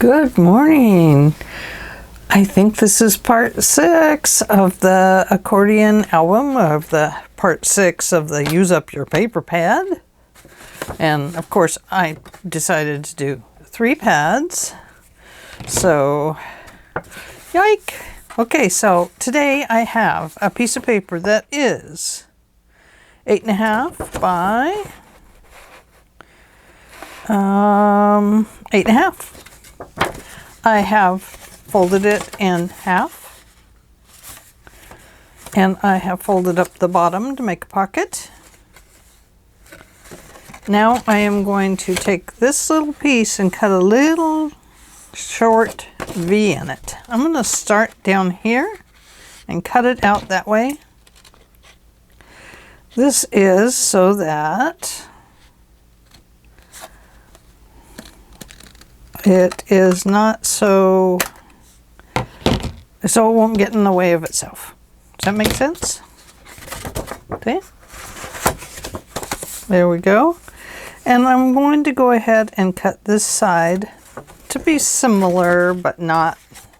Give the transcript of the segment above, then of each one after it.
Good morning. I think this is part 6 of the accordion album, of the part 6 of the use up your paper pad. And of course I decided to do 3 pads. So, yike. Okay, so today I have a piece of paper that is 8.5 by 8.5. I have folded it in half, and I have folded up the bottom to make a pocket. Now I am going to take this little piece and cut a little short V in it. I'm going to start down here and cut it out that way. This is so that it is not so it won't get in the way of itself. Does that make sense? Okay. There we go. And I'm going to go ahead and cut this side to be similar, but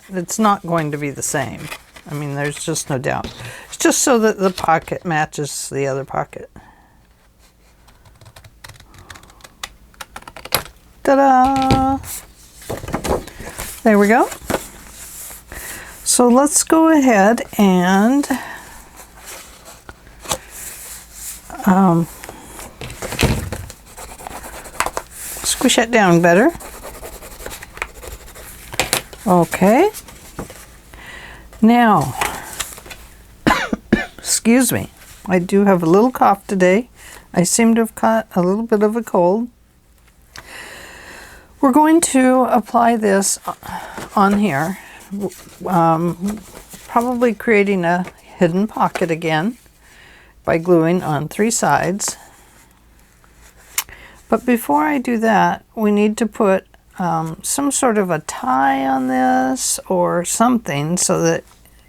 it's not going to be the same. I mean, there's just no doubt. It's just so that the pocket matches the other pocket. Ta-da! There we go. So let's go ahead and squish it down better. Okay. Now, excuse me, I do have a little cough today. I seem to have caught a little bit of a cold. We're going to apply this on here, probably creating a hidden pocket again by gluing on 3 sides. But before I do that, we need to put some sort of a tie on this or something so that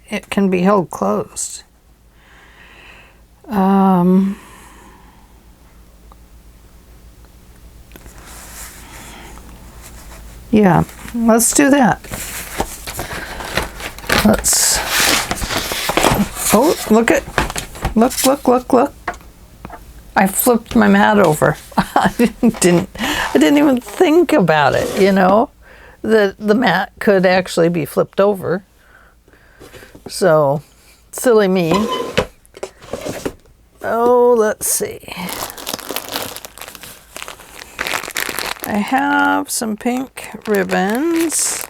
it can be held closed. Yeah, let's do that. Oh, look. I flipped my mat over. I didn't even think about it, you know, that the mat could actually be flipped over. So, silly me. Oh, let's see. I have some pink ribbons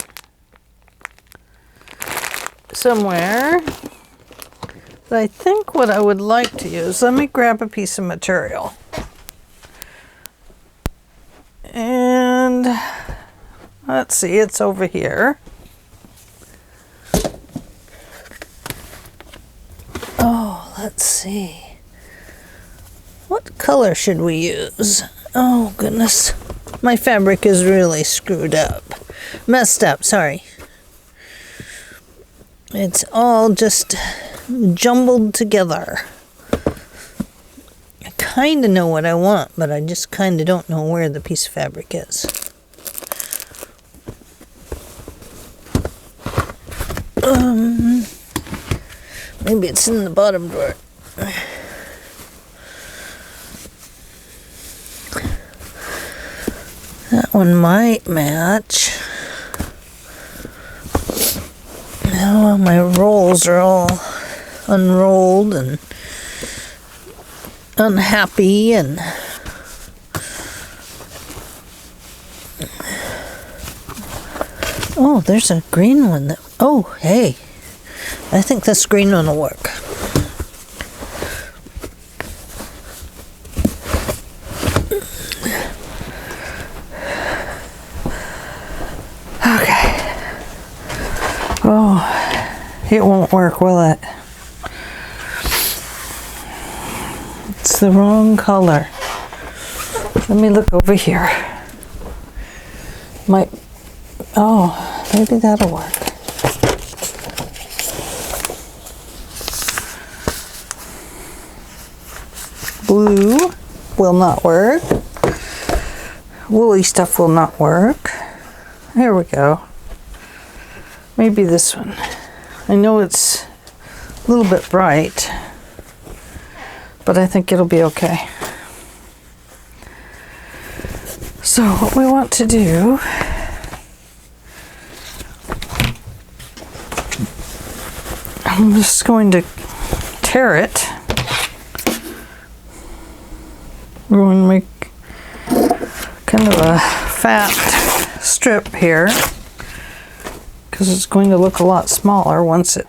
somewhere. But I think what I would like to use, let me grab a piece of material. And let's see, it's over here. Oh, let's see. What color should we use? Oh, goodness. My fabric is really screwed up. Messed up, sorry. It's all just jumbled together. I kind of know what I want, but I just kind of don't know where the piece of fabric is. Maybe it's in the bottom drawer. That one might match. Oh, my rolls are all unrolled and unhappy, and oh, there's a green one that, oh, hey, I think this green one will work. Oh, it won't work, will it? It's the wrong color. Let me look over here. Oh, maybe that'll work. Blue will not work. Woolly stuff will not work. Here we go. Maybe this one. I know it's a little bit bright, but I think it'll be okay. So what we want to do, I'm just going to tear it. We're going to make kind of a fat strip here because it's going to look a lot smaller once it...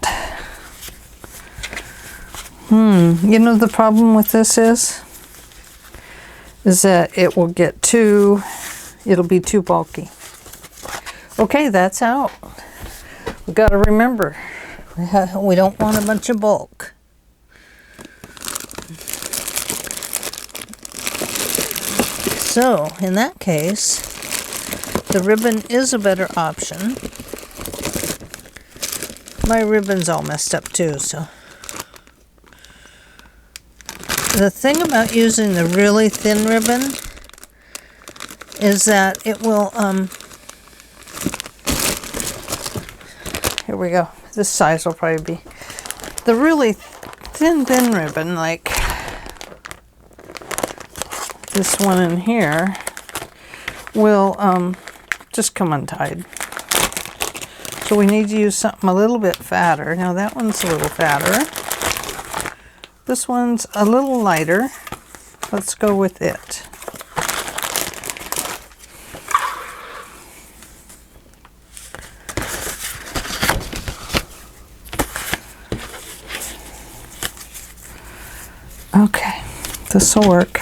You know the problem with this is that it will get too, it'll be too bulky. Okay, that's out. We got to remember, we don't want a bunch of bulk. So, in that case, the ribbon is a better option. My ribbon's all messed up too, so. The thing about using the really thin ribbon is that it will, here we go. This size will probably be, the really thin ribbon, like this one in here, will just come untied. So we need to use something a little bit fatter. Now that one's a little fatter. This one's a little lighter. Let's go with it. Okay, this will work.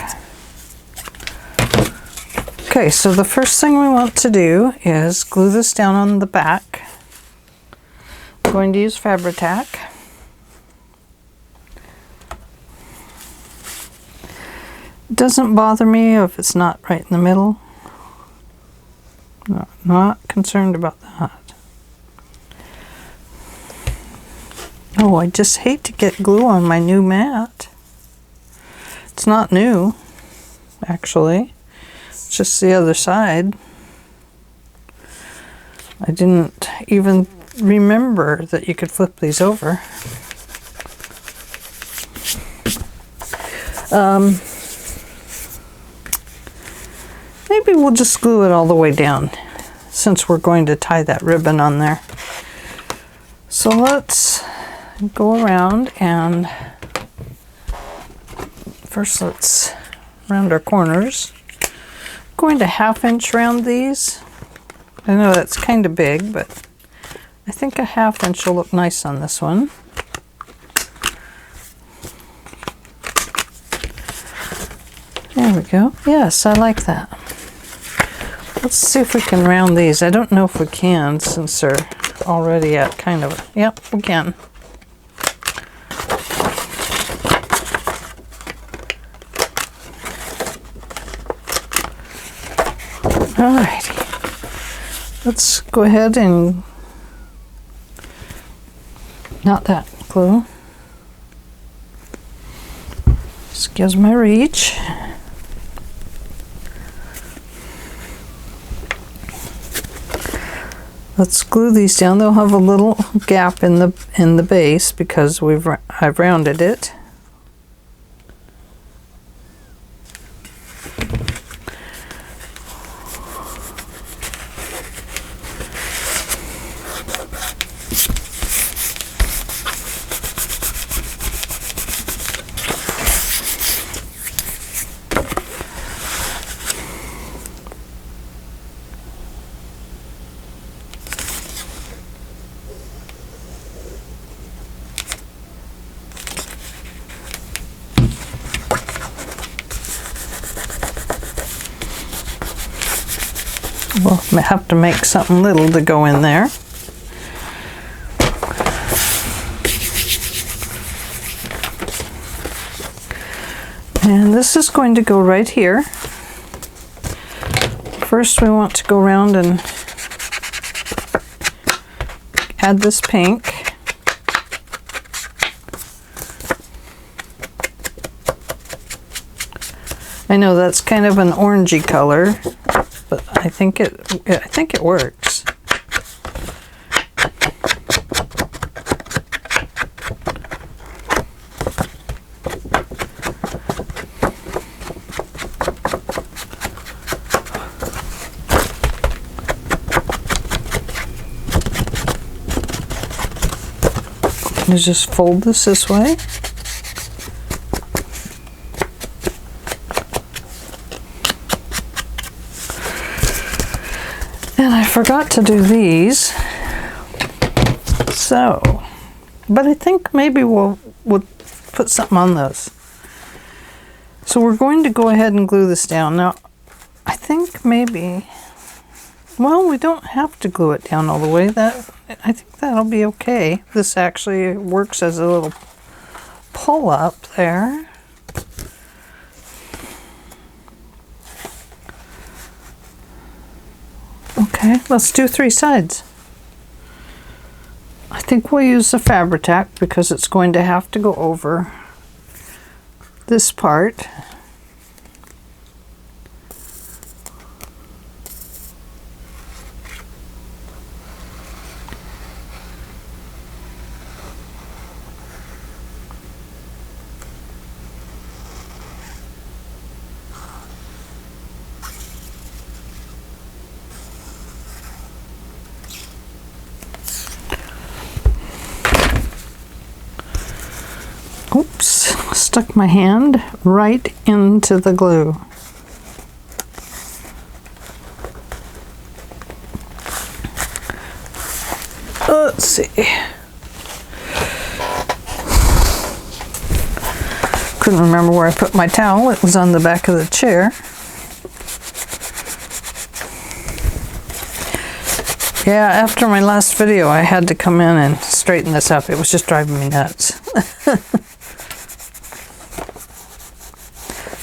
Okay, so the first thing we want to do is glue this down on the back. I'm going to use Fabri-Tac. It doesn't bother me if it's not right in the middle. No, not concerned about that. Oh, I just hate to get glue on my new mat. It's not new, actually. It's just the other side. I didn't even remember that you could flip these over. Maybe we'll just glue it all the way down since we're going to tie that ribbon on there. So let's go around and first let's round our corners. I'm going to 1/2 inch round these. I know that's kind of big, but I think a 1/2 inch will look nice on this one. There we go. Yes, I like that. Let's see if we can round these. I don't know if we can since they're already at kind of, yep, we can. Alrighty. Let's go ahead and, not that glue. Excuse my reach. Let's glue these down. They'll have a little gap in the base because I've rounded it. We'll have to make something little to go in there. And this is going to go right here. First we want to go around and add this pink. I know that's kind of an orangey color, but I think it works. You just fold this way. And I forgot to do these. So, but I think maybe we'll put something on those. So we're going to go ahead and glue this down. Now, I think maybe, well, we don't have to glue it down all the way. I think that'll be okay. This actually works as a little pull up there. Okay, let's do 3 sides. I think we'll use the Fabri-Tac because it's going to have to go over this part. Oops, stuck my hand right into the glue. Let's see. Couldn't remember where I put my towel. It was on the back of the chair. Yeah, after my last video, I had to come in and straighten this up. It was just driving me nuts.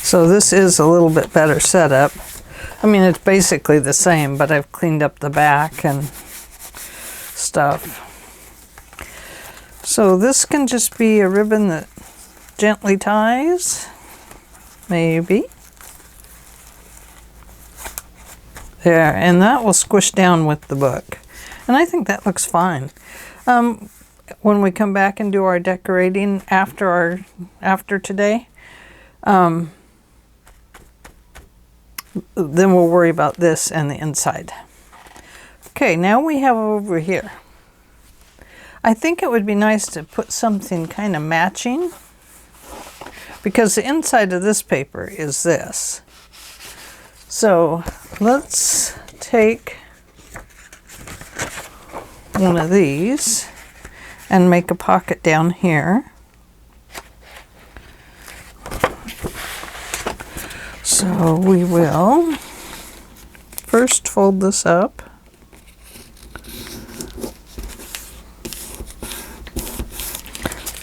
So this is a little bit better setup. I mean, it's basically the same, but I've cleaned up the back and stuff. So this can just be a ribbon that gently ties, maybe. There, and that will squish down with the book. And I think that looks fine. When we come back and do our decorating after today, then we'll worry about this and the inside. Okay, now we have over here. I think it would be nice to put something kind of matching, because the inside of this paper is this. So let's take one of these and make a pocket down here. So we will first fold this up.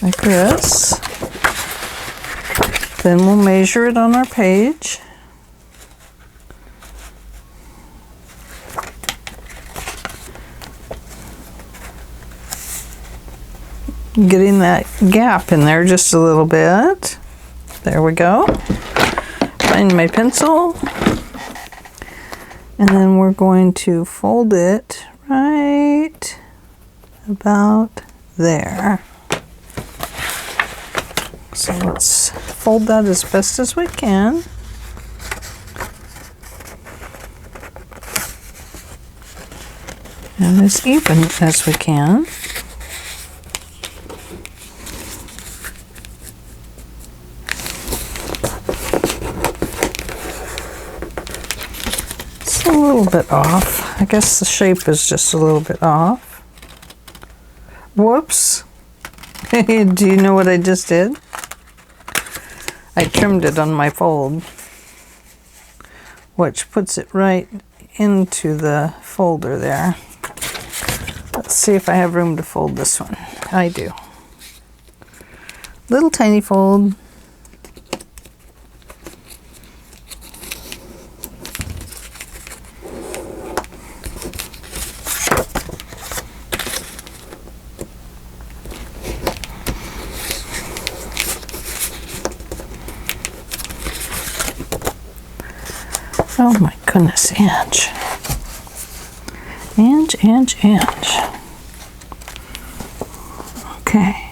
Like this. Then we'll measure it on our page. Getting that gap in there just a little bit. There we go. Find my pencil. And then we're going to fold it right about there. So let's fold that as best as we can. And as even as we can. It's a little bit off. I guess the shape is just a little bit off. Whoops. Do you know what I just did? I trimmed it on my fold, which puts it right into the folder there. Let's see if I have room to fold this one. I do. Little tiny fold. Oh my goodness, Ange. Ange. Okay.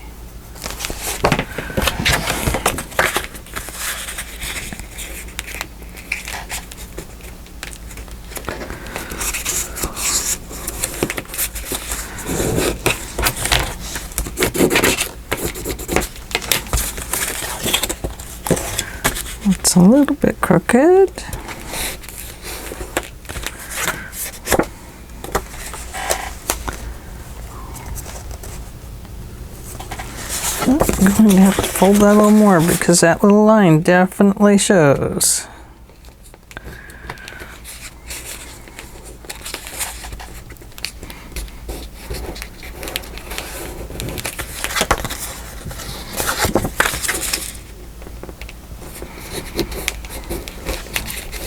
a little bit crooked. I'm going to have to fold that a little more because that little line definitely shows.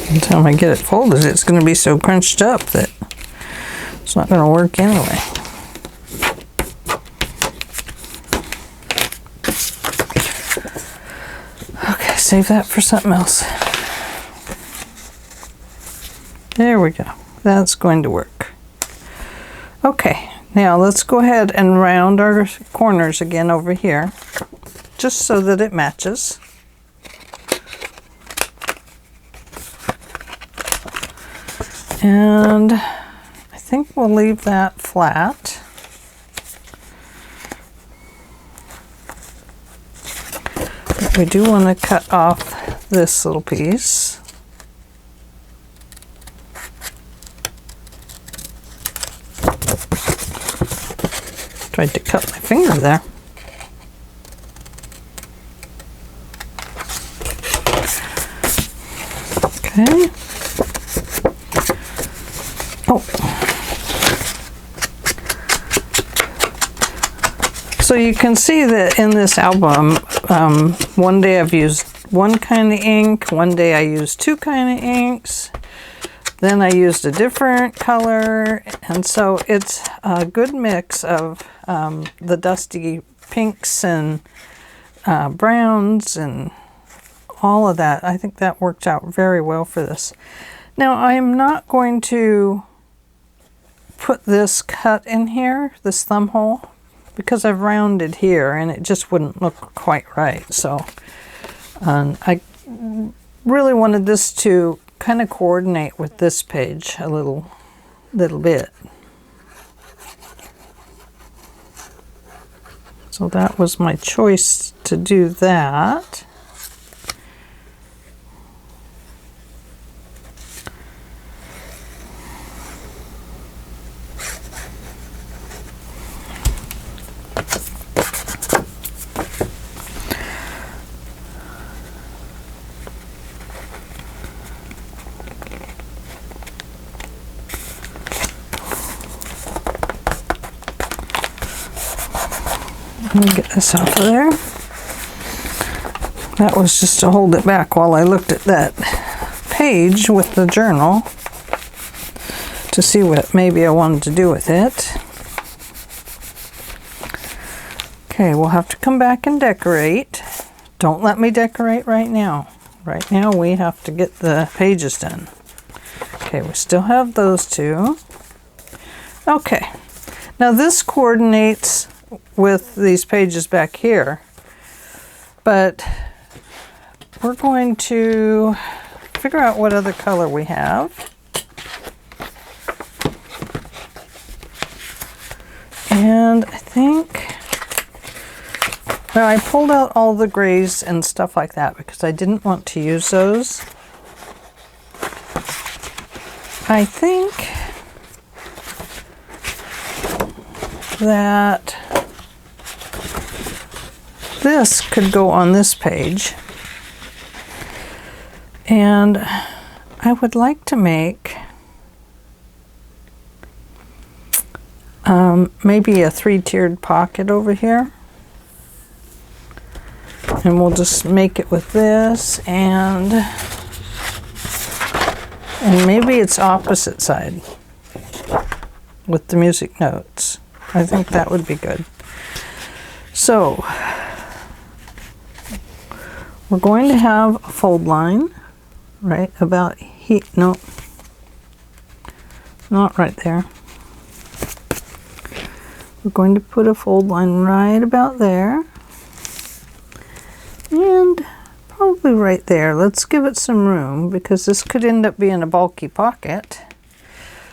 By the time I get it folded, it's going to be so crunched up that it's not going to work anyway. Okay, save that for something else. There we go. That's going to work. Okay, now let's go ahead and round our corners again over here, just so that it matches. And I think we'll leave that flat. But we do want to cut off this little piece. Tried to cut my finger there. Okay. Oh. So you can see that in this album, one day I've used one kind of ink, one day I used two kind of inks, then I used a different color, and so it's a good mix of the dusty pinks and browns and all of that. I think that worked out very well for this. Now I am not going to put this cut in here, this thumb hole, because I've rounded here and it just wouldn't look quite right. So I really wanted this to kind of coordinate with this page a little bit. So that was my choice to do that. Let me get this off of there. That was just to hold it back while I looked at that page with the journal to see what maybe I wanted to do with it. Okay, we'll have to come back and decorate. Don't let me decorate right now. Right now we have to get the pages done. Okay, we still have those two. Okay, now this coordinates with these pages back here, but we're going to figure out what other color we have. And I think, well, I pulled out all the grays and stuff like that because I didn't want to use those. I think that this could go on this page, and I would like to make maybe a 3-tiered pocket over here, and we'll just make it with this, and maybe it's opposite side with the music notes. I think that would be good. So we're going to have a fold line right about here. No, not right there. We're going to put a fold line right about there. And probably right there. Let's give it some room because this could end up being a bulky pocket.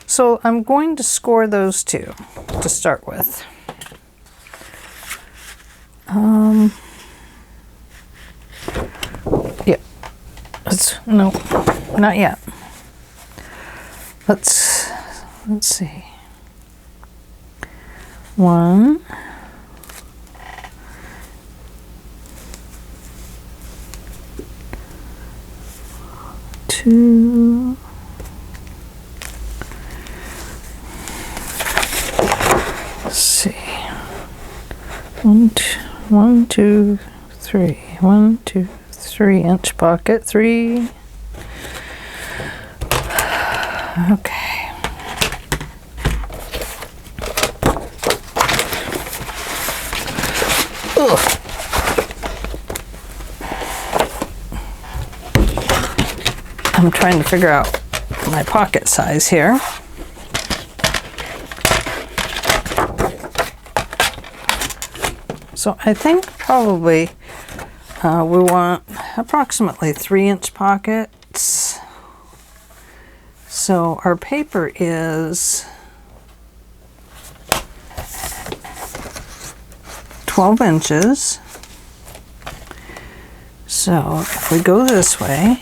So I'm going to score those two to start with. Yeah. No, not yet. Let's see. 1, 2, let's see. 1, 2, 3. 1, 2, 3 inch pocket. 3. Okay. Ugh. I'm trying to figure out my pocket size here. So I think probably we want approximately 3-inch pockets. So our paper is 12 inches. So if we go this way,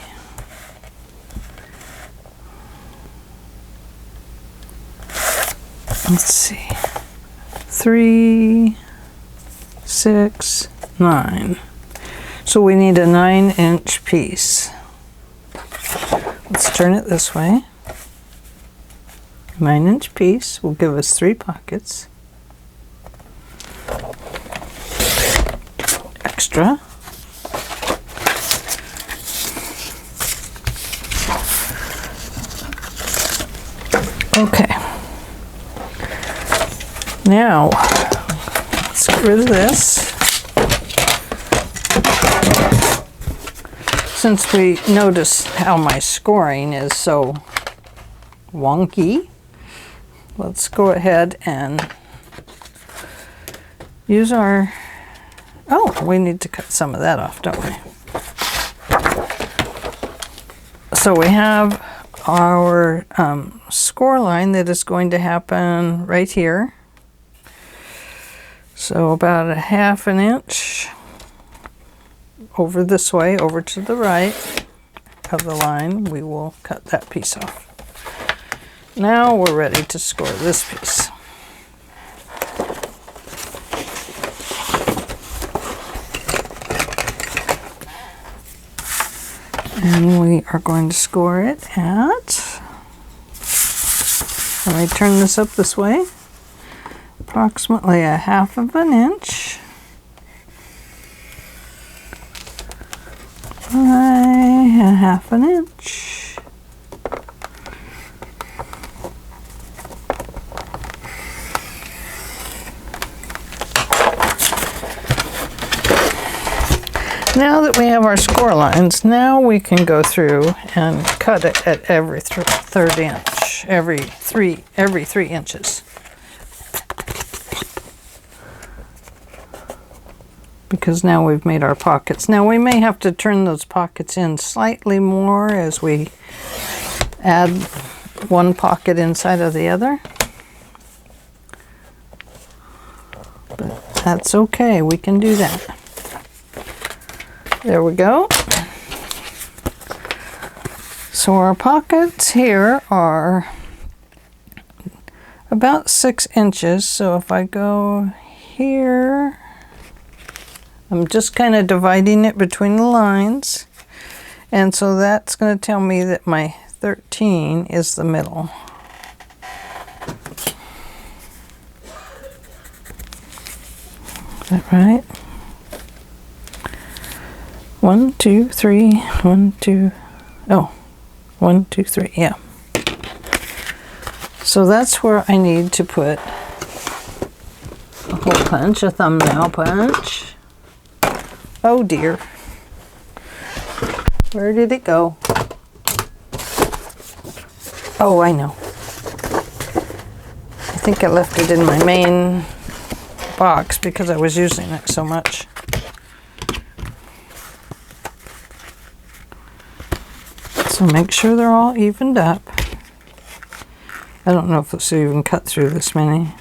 let's see, 3, 6, 9. So we need a 9-inch piece. Let's turn it this way. 9-inch piece will give us 3 pockets. Extra. Okay. Now, let's get rid of this. Since we notice how my scoring is so wonky, let's go ahead and use our, oh, we need to cut some of that off, don't we? So we have our score line that is going to happen right here. So about 1/2 inch over this way, over to the right of the line, we will cut that piece off. Now we're ready to score this piece. And we are going to score it at, let me turn this up this way, approximately 1/2 inch by 1/2 inch. Now that we have our score lines, now we can go through and cut it at every 1/3 inch, every 3 inches. Because now we've made our pockets. Now we may have to turn those pockets in slightly more as we add one pocket inside of the other. But that's okay, we can do that. There we go. So our pockets here are about 6 inches. So if I go here, I'm just kind of dividing it between the lines. And so that's going to tell me that my 13 is the middle. Is that right? 1, 2, 3, 1, 2, oh, 1, 2, 3, yeah. So that's where I need to put a hole punch, a thumbnail punch. Oh dear. Where did it go? Oh, I know. I think I left it in my main box because I was using it so much. So make sure they're all evened up. I don't know if this will even cut through this many.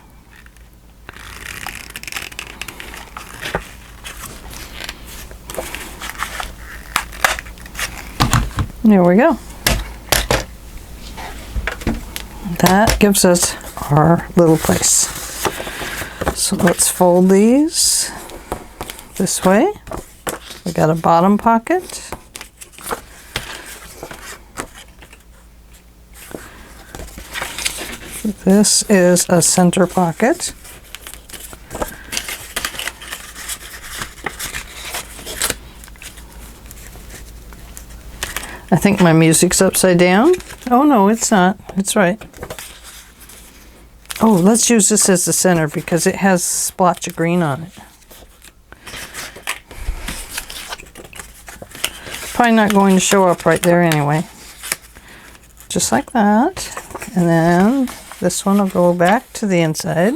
There we go. That gives us our little place. So let's fold these this way. We got a bottom pocket. This is a center pocket. I think my music's upside down. Oh no, it's not. It's right. Oh, let's use this as the center because it has a splotch of green on it. Probably not going to show up right there anyway. Just like that. And then this one will go back to the inside.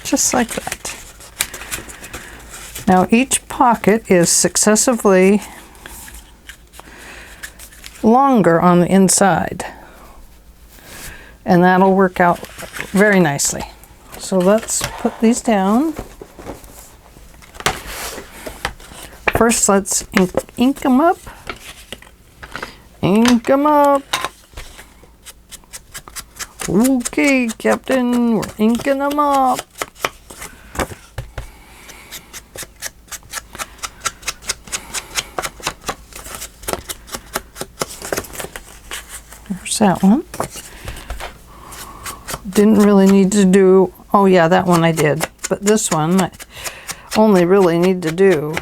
Just like that. Now each pocket is successively longer on the inside. And that'll work out very nicely. So let's put these down. First, let's ink them up. Ink them up. Okay, Captain, we're inking them up. There's that one. Didn't really need to do, oh yeah, that one I did. But this one, I only really need to do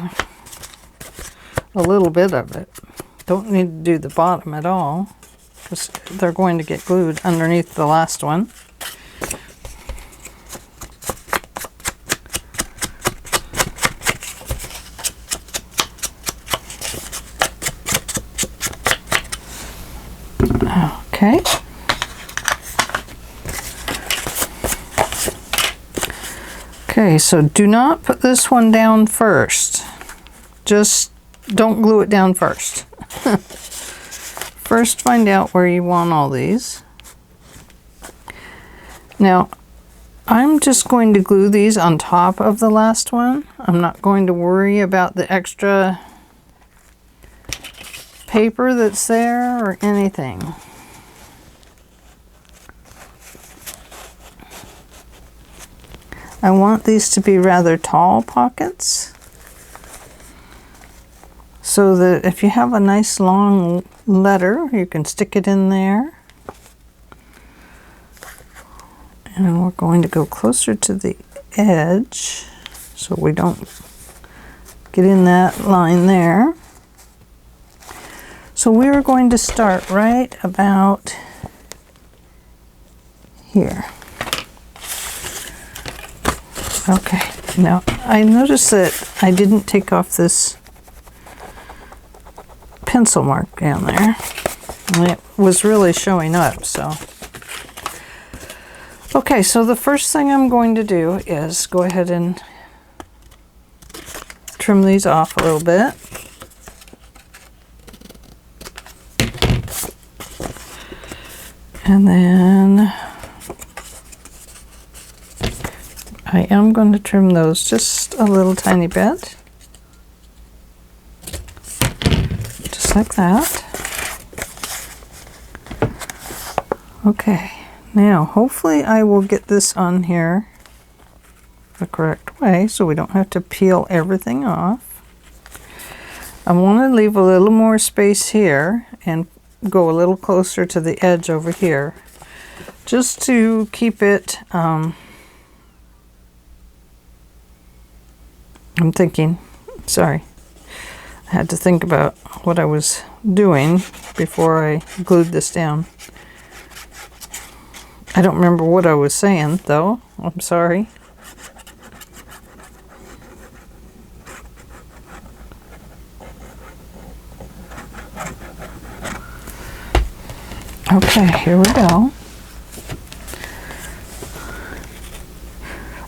a little bit of it. Don't need to do the bottom at all because they're going to get glued underneath the last one. Okay. Okay, so do not put this one down first. Just don't glue it down first. First, find out where you want all these. Now, I'm just going to glue these on top of the last one. I'm not going to worry about the extra paper that's there or anything. I want these to be rather tall pockets so that if you have a nice long letter, you can stick it in there. And we're going to go closer to the edge so we don't get in that line there. So we're going to start right about here. Okay, now I noticed that I didn't take off this pencil mark down there. And it was really showing up, so. Okay, so the first thing I'm going to do is go ahead and trim these off a little bit. And then I am going to trim those just a little tiny bit. Just like that. Okay, now hopefully I will get this on here the correct way so we don't have to peel everything off. I want to leave a little more space here and go a little closer to the edge over here just to keep it I'm thinking, sorry, I had to think about what I was doing before I glued this down. I don't remember what I was saying though, I'm sorry. Okay, here we go.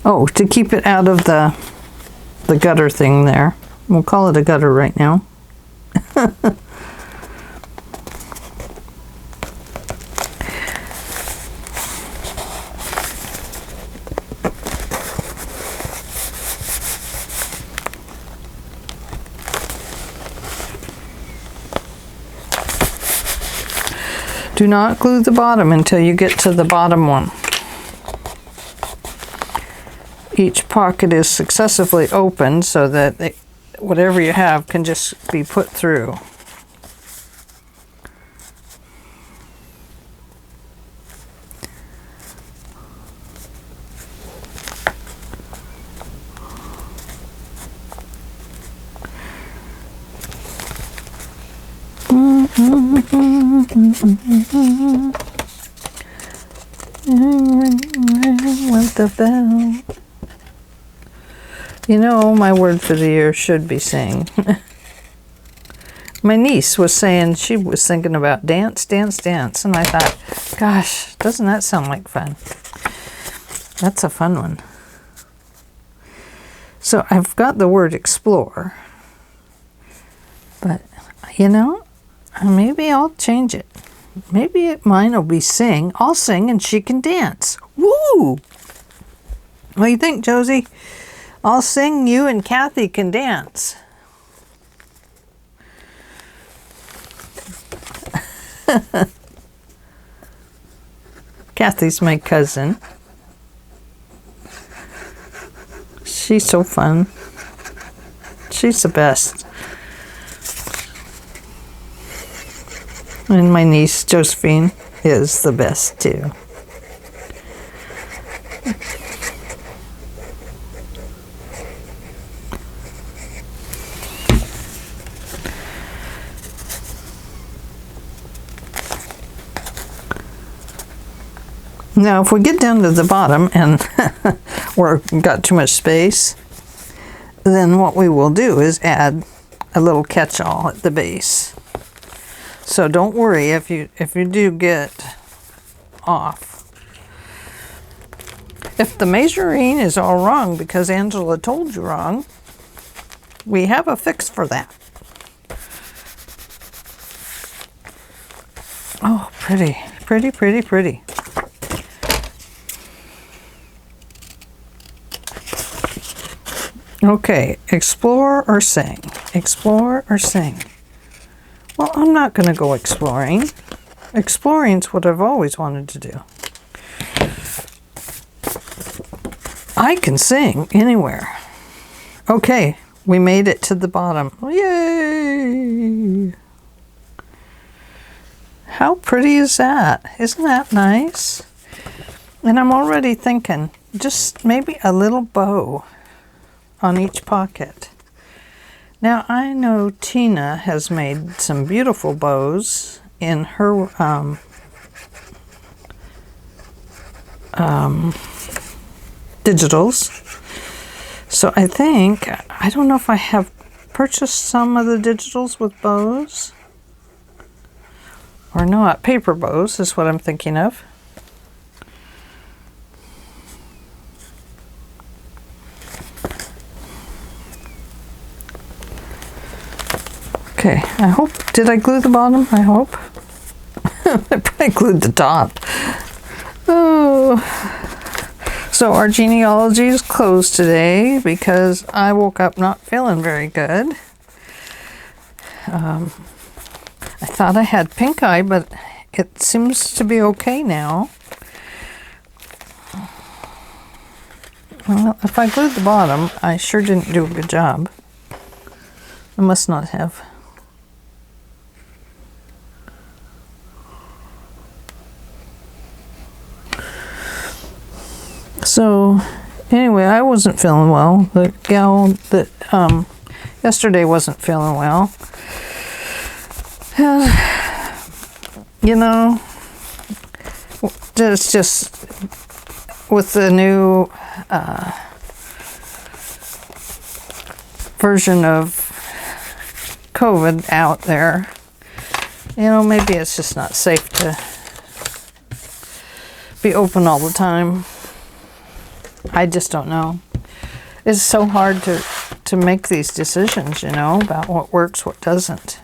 Oh, to keep it out of the gutter thing there. We'll call it a gutter right now. Do not glue the bottom until you get to the bottom one. Each pocket is successively opened so that whatever you have can just be put through. Went the bell. You know, my word for the year should be sing. My niece was saying she was thinking about dance, dance, dance. And I thought, gosh, doesn't that sound like fun? That's a fun one. So I've got the word explore. But, you know, maybe I'll change it. Maybe mine will be sing. I'll sing and she can dance. Woo! What do you think, Josie? I'll sing, you and Kathy can dance. Kathy's my cousin. She's so fun. She's the best. And my niece, Josephine, is the best too. Now, if we get down to the bottom and we've got too much space, then what we will do is add a little catch-all at the base. So don't worry if you do get off. If the measuring is all wrong because Angela told you wrong, we have a fix for that. Oh, pretty, pretty, pretty, pretty. Okay, explore or sing? Explore or sing? Well, I'm not going to go exploring. Exploring's what I've always wanted to do. I can sing anywhere. Okay, we made it to the bottom. Yay! How pretty is that? Isn't that nice? And I'm already thinking just maybe a little bow on each pocket. Now I know Tina has made some beautiful bows in her digitals. So I think, I don't know if I have purchased some of the digitals with bows or not. Paper bows is what I'm thinking of. Okay, I hope, did I glue the bottom? I hope. I probably glued the top. Oh. So our genealogy is closed today because I woke up not feeling very good. I thought I had pink eye, but it seems to be okay now. Well, if I glued the bottom, I sure didn't do a good job. I must not have. So, anyway, I wasn't feeling well. The gal that yesterday wasn't feeling well. And, you know, it's just with the new version of COVID out there, you know, maybe it's just not safe to be open all the time. I just don't know. It's so hard to make these decisions, you know, about what works, what doesn't.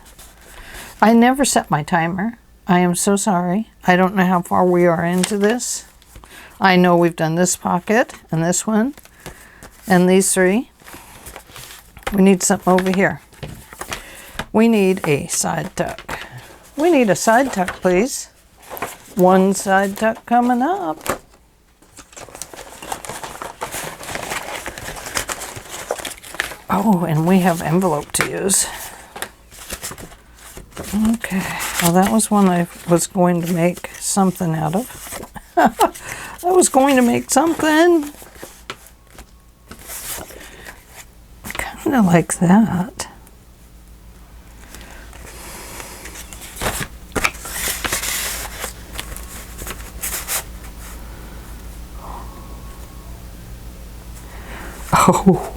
I never set my timer. I am so sorry. I don't know how far we are into this. I know we've done this pocket and this one and these three. We need something over here. We need a side tuck. We need a side tuck, please. One side tuck coming up. Oh, and we have envelope to use. Okay, well that was one I was going to make something out of. I was going to make something. Kind of like that. Oh.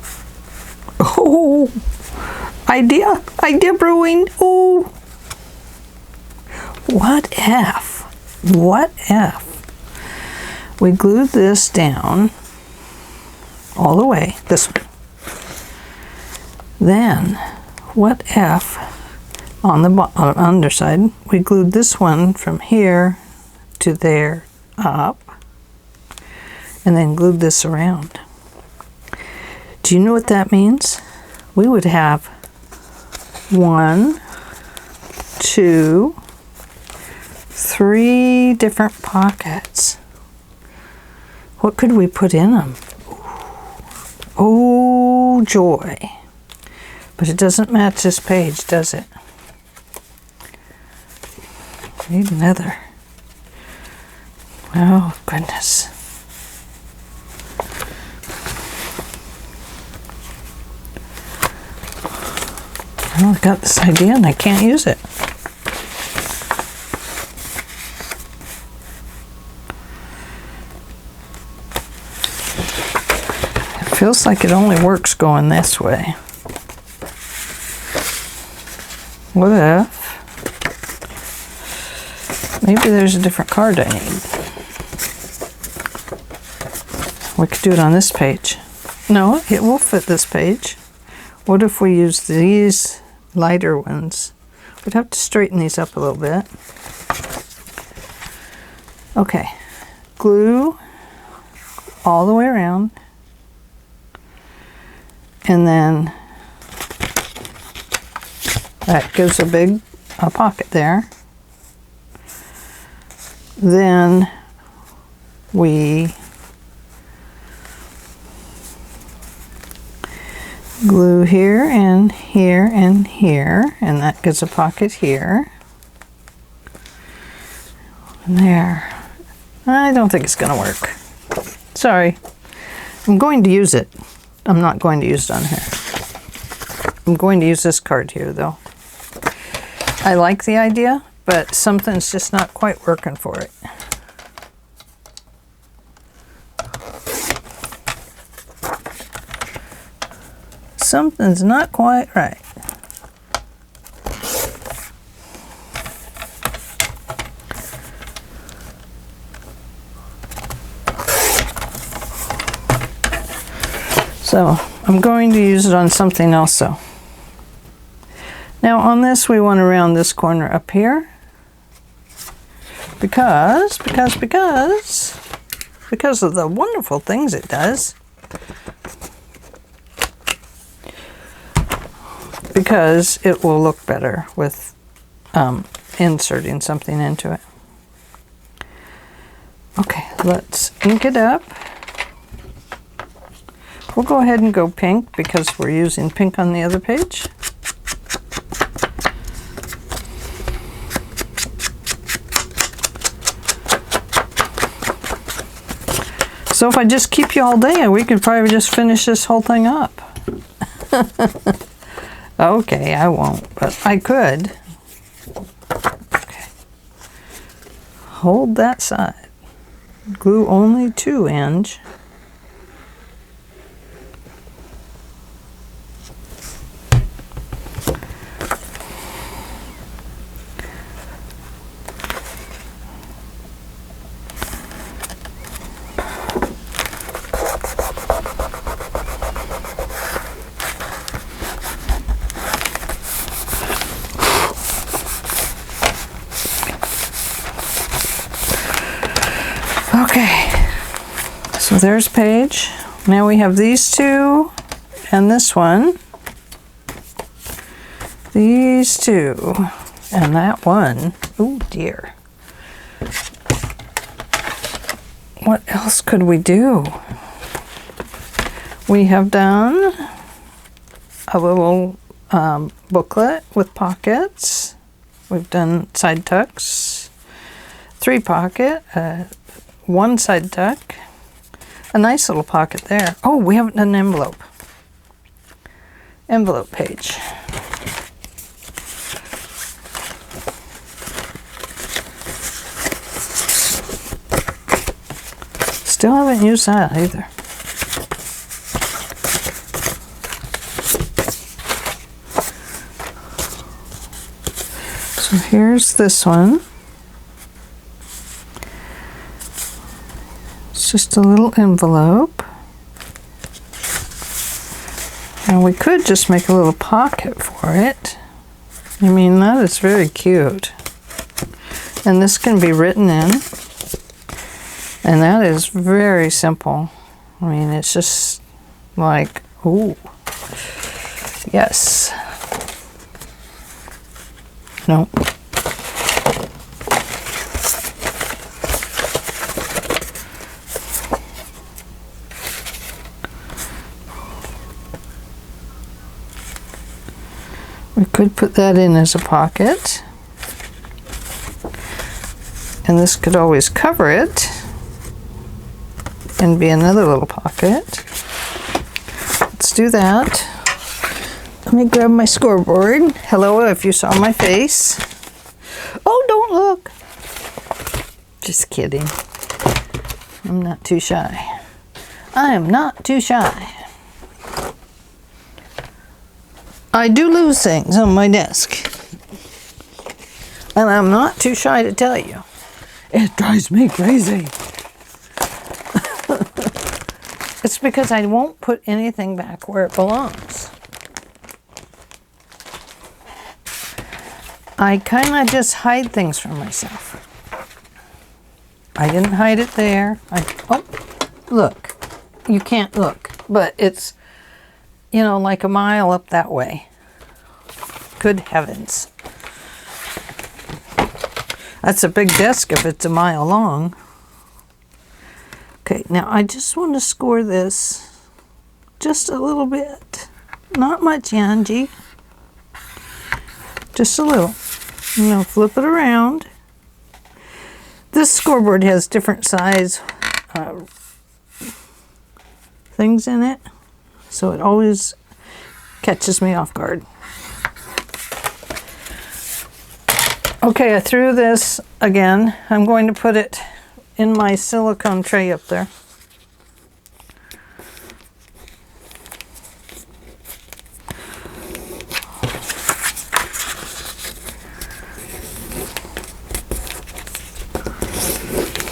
Oh. Idea brewing. Oh. What if we glued this down all the way this way? Then what if on the underside we glued this one from here to there up and then glued this around? Do you know what that means? We would have 1, 2, 3 different pockets. What could we put in them? Oh, joy. But it doesn't match this page, does it? Need another. Oh, goodness. Well, I got this idea and I can't use it. It feels like it only works going this way. What if maybe there's a different card I need? We could do it on this page. No, it will fit this page. What if we use these lighter ones? We'd have to straighten these up a little bit. Okay, glue all the way around, and then that gives a big pocket there. Then we glue here and here and here, and that gives a pocket here. And there. I don't think it's going to work. Sorry. I'm going to use it. I'm not going to use it on here. I'm going to use this card here, though. I like the idea, but something's just not quite working for it. Something's not quite right. So I'm going to use it on something else though. Now on this we want to round this corner up here because of the wonderful things it does. Because it will look better with inserting something into it. Okay, let's ink it up. We'll go ahead and go pink because we're using pink on the other page. So if I just keep you all day, we could probably just finish this whole thing up. Okay, I won't, but I could. Okay. Hold that side. Glue only 2 inch. Okay, so there's page. Now we have these two and this one. These two and that one. Oh dear. what else could we do? We have done a little booklet with pockets. We've done side tucks, 3 pocket, 1 side tuck, a nice little pocket there. Oh, we haven't done an envelope. Envelope page. Still haven't used that either. So here's this one. It's just a little envelope. And we could just make a little pocket for it. I mean, that is very cute. And this can be written in. And that is very simple. I mean, it's just like, ooh, yes. No. We could put that in as a pocket. And this could always cover it and be another little pocket. Let's do that. Let me grab my scoreboard. Hello, if you saw my face. Oh, don't look. Just kidding. I'm not too shy. I am not too shy. I do lose things on my desk. And I'm not too shy to tell you. It drives me crazy. It's because I won't put anything back where it belongs. I kind of just hide things from myself. I didn't hide it there. Oh, look. You can't look. But it's, you know, like a mile up that way. Good heavens. That's a big desk if it's a mile long. Okay, now I just want to score this just a little bit. Not much, Yanji. Just a little. You know, flip it around. This scoreboard has different size things in it, so it always catches me off guard. Okay, I threw this again. I'm going to put it in my silicone tray up there.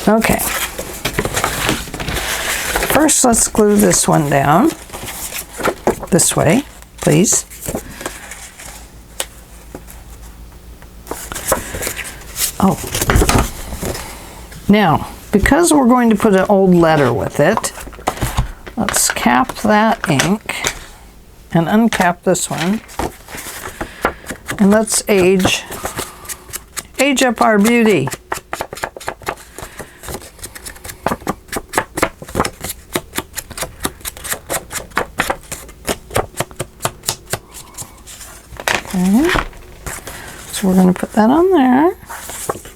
Okay. First, let's glue this one down. This way, please. Oh. Now, because we're going to put an old letter with it, let's cap that ink and uncap this one. And let's age up our beauty. Okay. So we're going to put that on there.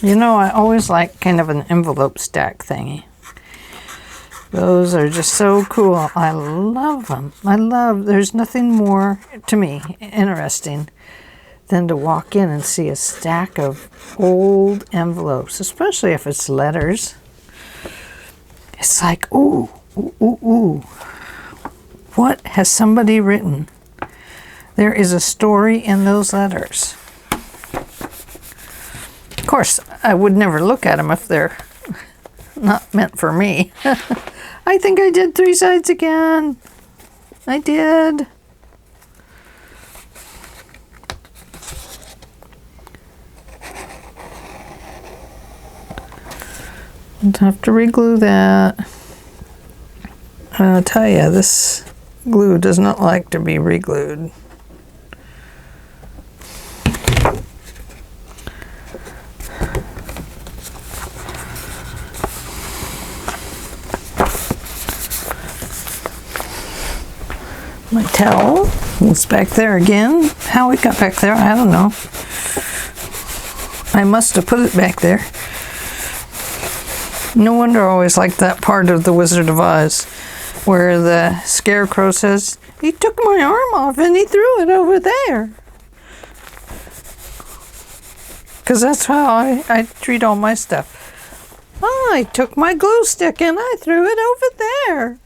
You know, I always like kind of an envelope stack thingy. Those are just so cool. I love them. There's nothing more, to me, interesting than to walk in and see a stack of old envelopes, especially if it's letters. It's like, ooh, ooh, ooh, ooh. What has somebody written? There is a story in those letters. Of course, I would never look at them if they're not meant for me. I think I did 3 sides again. I did. I'll have to re-glue that. I'll tell you, this glue does not like to be re-glued. My towel is back there again. How it got back there, I don't know. I must have put it back there. No wonder I always liked that part of The Wizard of Oz where the scarecrow says, "He took my arm off and he threw it over there." Because that's how I treat all my stuff. I took my glue stick and I threw it over there.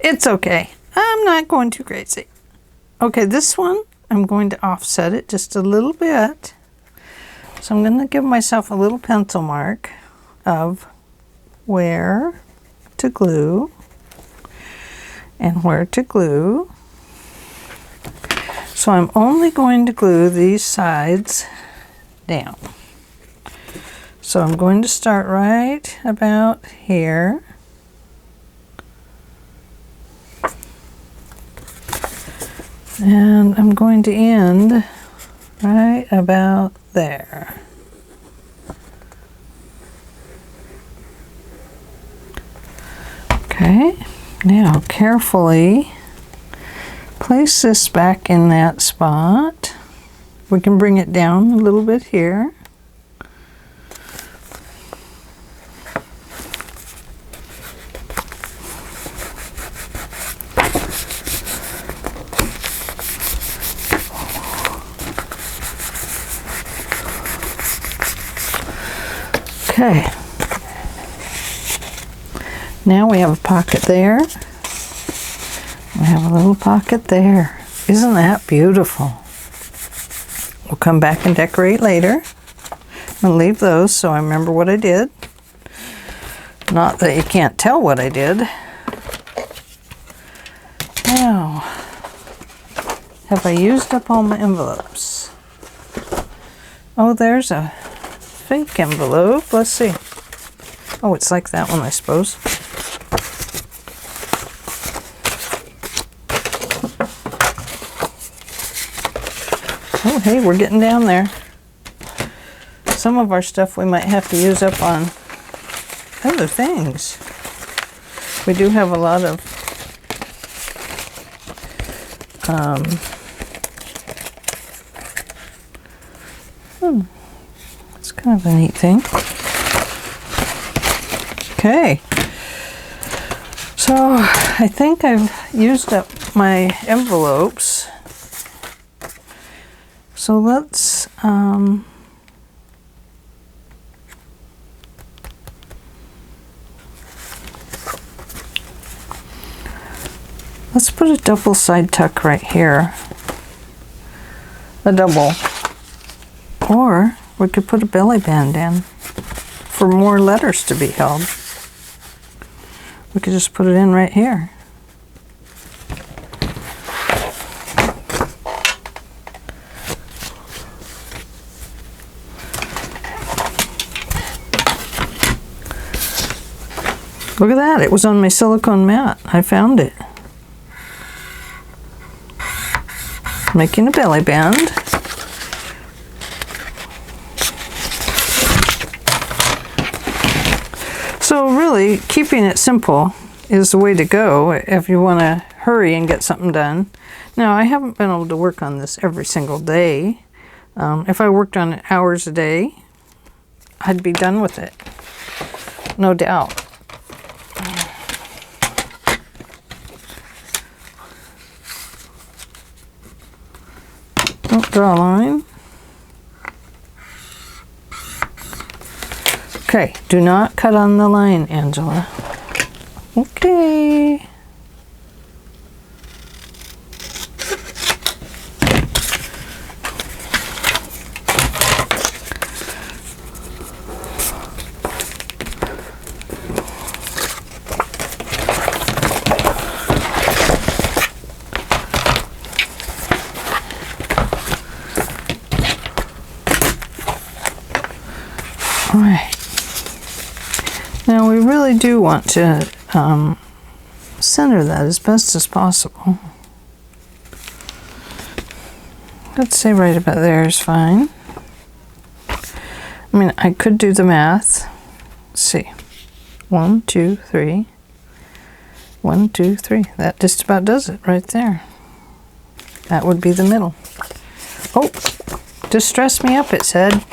It's okay. I'm not going too crazy. Okay, this one, I'm going to offset it just a little bit. So I'm going to give myself a little pencil mark of where to glue and where to glue. So I'm only going to glue these sides down. So I'm going to start right about here. And I'm going to end right about there. Okay, now carefully place this back in that spot. We can bring it down a little bit here. Okay, now we have a pocket there. We have a little pocket there. Isn't that beautiful? We'll come back and decorate later. I'll leave those so I remember what I did. Not that you can't tell what I did. Now, have I used up all my envelopes? Oh, there's a fake envelope. Let's see. Oh, it's like that one, I suppose. Oh, hey, we're getting down there. Some of our stuff we might have to use up on other things. We do have a lot of it's kind of a neat thing. Okay, so I think I've used up my envelopes. So let's put a double side tuck right here. A double. Or we could put a belly band in for more letters to be held. We could just put it in right here. Look at that, it was on my silicone mat. I found it. Making a belly band. So really, keeping it simple is the way to go if you want to hurry and get something done. Now, I haven't been able to work on this every single day. If I worked on it hours a day, I'd be done with it. No doubt. Oh, draw a line. Okay, do not cut on the line, Angela. Okay. All right. Now we really do want to center that as best as possible. Let's say right about there is fine. I mean, I could do the math. Let's see. 1, 2, 3. 1, 2, 3. That just about does it right there. That would be the middle. Oh, distress me up, it said.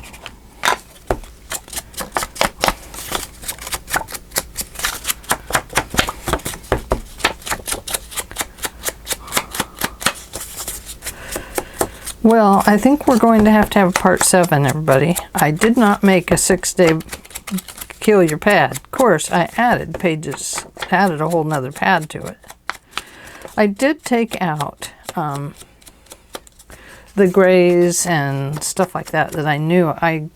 Well, I think we're going to have part 7, everybody. I did not make a 6-day kill your pad. Of course, I added pages, added a whole nother pad to it. I did take out the grays and stuff like that I knew I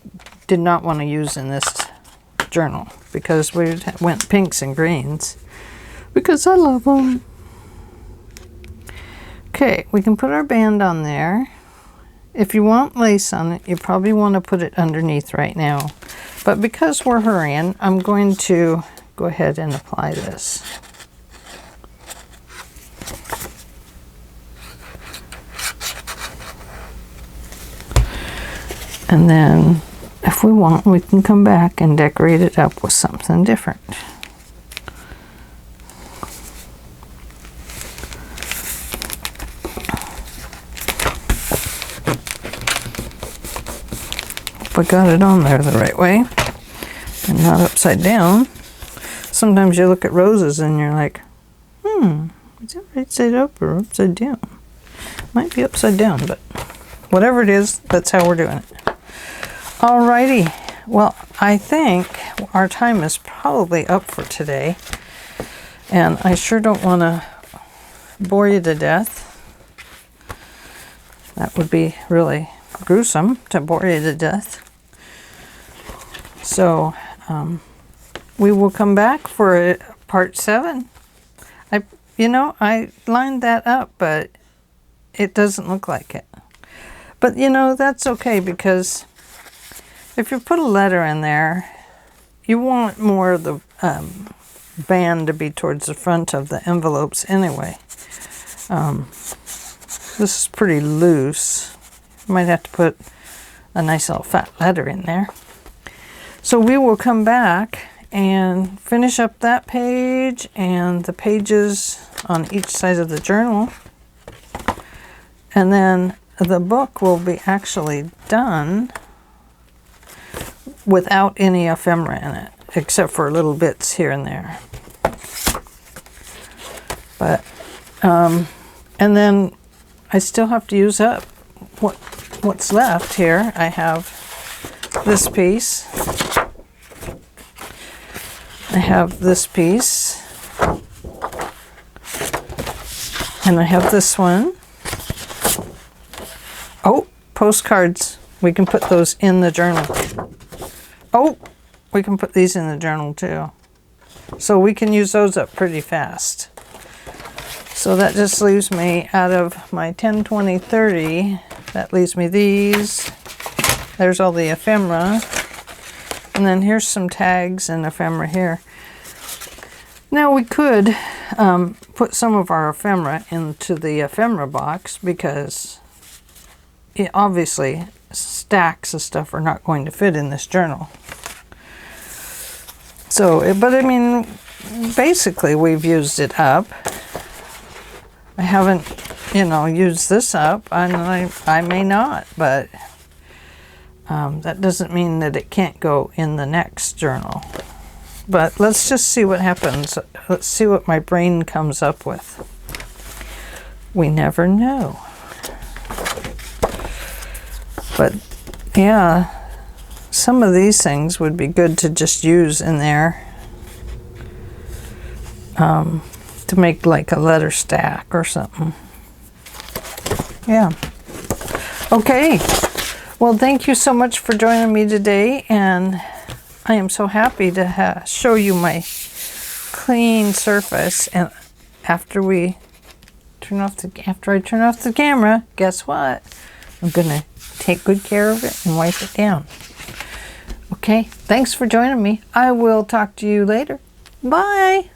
did not want to use in this journal because we went pinks and greens because I love them. Okay, we can put our band on there. If you want lace on it, you probably want to put it underneath right now. But because we're hurrying, I'm going to go ahead and apply this. And then, if we want, we can come back and decorate it up with something different. I got it on there the right way and not upside down. Sometimes you look at roses and you're like, is that right side up or upside down? Might be upside down, but whatever it is, that's how we're doing it. Alrighty, well, I think our time is probably up for today, and I sure don't want to bore you to death. That would be really gruesome to bore you to death. So we will come back for part 7. I lined that up, but it doesn't look like it. But that's okay, because if you put a letter in there, you want more of the band to be towards the front of the envelopes anyway. This is pretty loose. You might have to put a nice little fat letter in there. So we will come back and finish up that page and the pages on each side of the journal. And then the book will be actually done without any ephemera in it, except for little bits here and there. But, and then I still have to use up what's left here. I have this piece. I have this piece. And I have this one. Oh, postcards. We can put those in the journal. Oh, we can put these in the journal too. So we can use those up pretty fast. So that just leaves me, out of my 10, 20, 30, that leaves me these. There's all the ephemera. And then here's some tags and ephemera here. Now we could put some of our ephemera into the ephemera box, because obviously stacks of stuff are not going to fit in this journal. So, but I mean, basically we've used it up. I haven't, used this up, and I may not, but that doesn't mean that it can't go in the next journal. But let's just see what happens. Let's see what my brain comes up with. We never know. But yeah, some of these things would be good to just use in there to make like a letter stack or something. Yeah. Okay. Well, thank you so much for joining me today, and I am so happy to show you my clean surface. And after I turn off the camera, guess what? I'm gonna take good care of it and wipe it down. Okay, thanks for joining me. I will talk to you later. Bye.